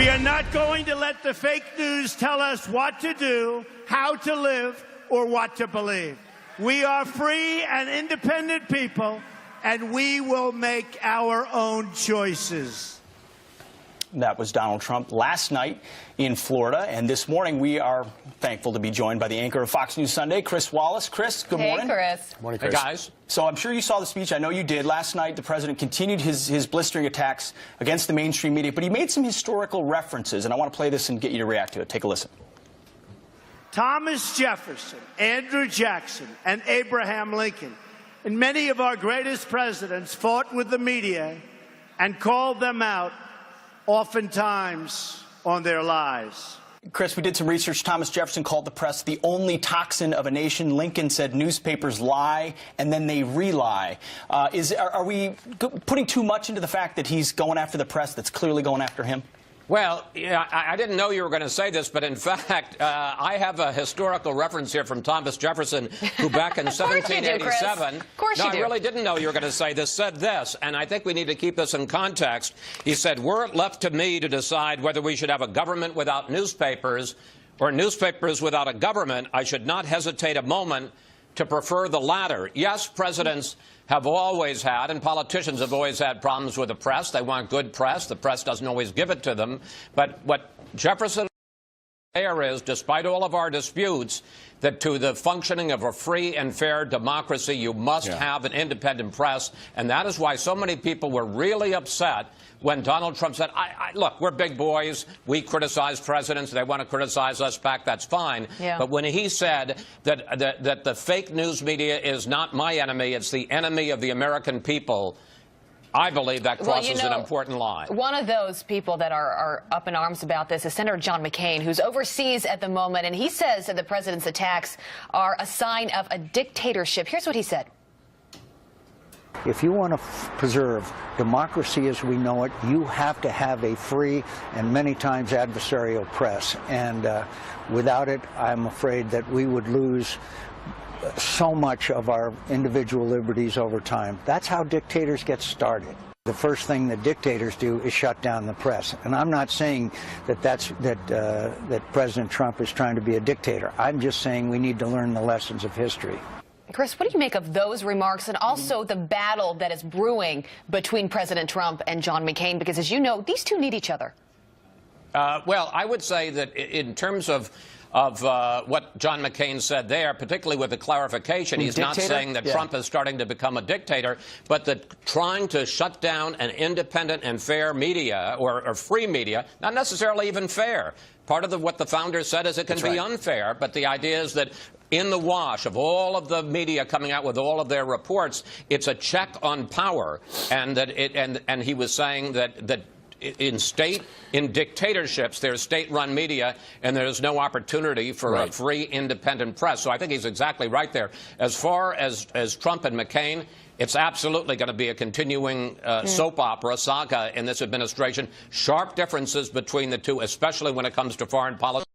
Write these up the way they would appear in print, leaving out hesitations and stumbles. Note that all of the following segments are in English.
We are not going to let the fake news tell us what to do, how to live, or what to believe. We are free and independent people, and we will make our own choices. That was Donald Trump last night in Florida. And this morning, we are thankful to be joined by the anchor of Fox News Sunday, Chris Wallace. Chris, good morning. Hey, Chris. Morning, Chris. Hey, guys. So I'm sure you saw the speech. I know you did. Last night, the president continued his blistering attacks against the mainstream media, but he made some historical references, and I want to play this and get you to react to it. Take a listen. Thomas Jefferson, Andrew Jackson, and Abraham Lincoln, and many of our greatest presidents fought with the media and called them out, oftentimes on their lies. Chris, we did some research. Thomas Jefferson called the press the only toxin of a nation. Lincoln said newspapers lie and then they re-lie. Are we putting too much into the fact that he's going after the press that's clearly going after him? Well, yeah, I didn't know you were going to say this, but in fact, I have a historical reference here from Thomas Jefferson, who back in 1787, of course no, you do. I really didn't know you were going to say this, said this, and I think we need to keep this in context. He said, were it left to me to decide whether we should have a government without newspapers or newspapers without a government, I should not hesitate a moment to prefer the latter. Yes, presidents have always had, and politicians have always had problems with the press. They want good press. The press doesn't always give it to them. But what Jefferson there is, despite all of our disputes, that to the functioning of a free and fair democracy, you must have an independent press. And that is why so many people were really upset when Donald Trump said, look, we're big boys. We criticize presidents. They want to criticize us back. That's fine. Yeah. But when he said that the fake news media is not my enemy, it's the enemy of the American people, I believe that crosses an important line. One of those people that are up in arms about this is Senator John McCain, who's overseas at the moment, and he says that the president's attacks are a sign of a dictatorship. Here's what he said. If you want to preserve democracy as we know it, you have to have a free and many times adversarial press. And without it, I'm afraid that we would lose so much of our individual liberties over time. That's how dictators get started. The first thing that dictators do is shut down the press. And I'm not saying that that President Trump is trying to be a dictator. I'm just saying we need to learn the lessons of history. Chris, what do you make of those remarks and also the battle that is brewing between President Trump and John McCain? Because, as you know, these two need each other. Well, I would say that in terms of what John McCain said there, particularly with the clarification, he's not saying that Trump is starting to become a dictator, but that trying to shut down an independent and fair media or free media, not necessarily even fair. Part of what the founder said is it can be unfair, but the idea is that in the wash of all of the media coming out with all of their reports, it's a check on power, and that and he was saying that in dictatorships, there's state-run media, and there's no opportunity for a free, independent press. So I think he's exactly right there. As far as Trump and McCain, it's absolutely going to be a continuing soap opera saga in this administration. Sharp differences between the two, especially when it comes to foreign policy,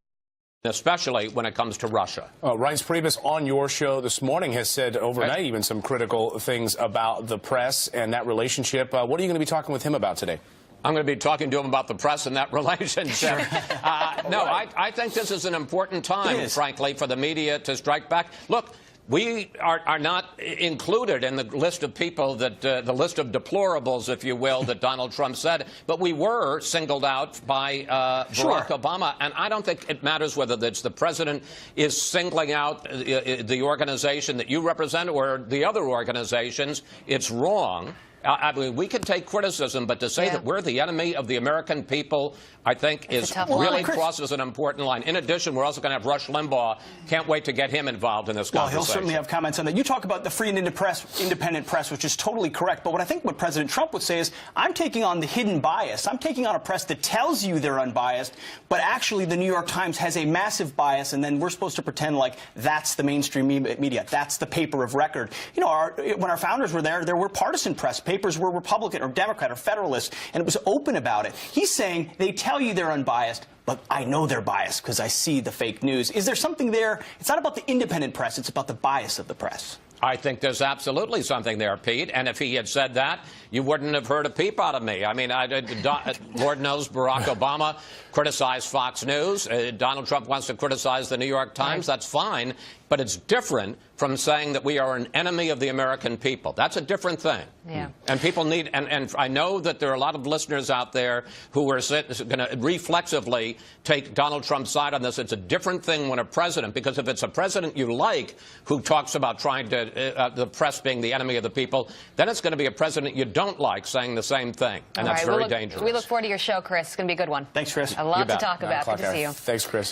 especially when it comes to Russia. Reince Priebus on your show this morning has said overnight even some critical things about the press and that relationship. What are you going to be talking with him about today? I'm going to be talking to him about the press and that relationship. I think this is an important time, frankly, for the media to strike back. Look, we are not included in the list of people that, the list of deplorables, if you will, that Donald Trump said. But we were singled out by Barack Obama. And I don't think it matters whether it's the president is singling out the organization that you represent or the other organizations. It's wrong. I mean, we can take criticism, but to say that we're the enemy of the American people, I think, really crosses an important line. In addition, we're also going to have Rush Limbaugh. Can't wait to get him involved in this conversation. Well, he'll certainly have comments on that. You talk about the free and independent press, which is totally correct. But what President Trump would say is, I'm taking on the hidden bias. I'm taking on a press that tells you they're unbiased, but actually the New York Times has a massive bias, and then we're supposed to pretend like that's the mainstream media. That's the paper of record. You know, when our founders were there were partisan press. Papers were Republican or Democrat or Federalist, and it was open about it. He's saying they tell you they're unbiased, but I know they're biased because I see the fake news. Is there something there? It's not about the independent press. It's about the bias of the press. I think there's absolutely something there, Pete. And if he had said that, you wouldn't have heard a peep out of me. I mean, Lord knows Barack Obama criticized Fox News. Donald Trump wants to criticize the New York Times. That's fine. But it's different from saying that we are an enemy of the American people. That's a different thing. Yeah. And people need, and I know that there are a lot of listeners out there who are going to reflexively take Donald Trump's side on this. It's a different thing when a president, because if it's a president you like who talks about trying to, the press being the enemy of the people, then it's going to be a president you don't like saying the same thing. And that's very dangerous. We look forward to your show, Chris. It's going to be a good one. Thanks, Chris. A lot to talk about. Good to see you. Thanks, Chris.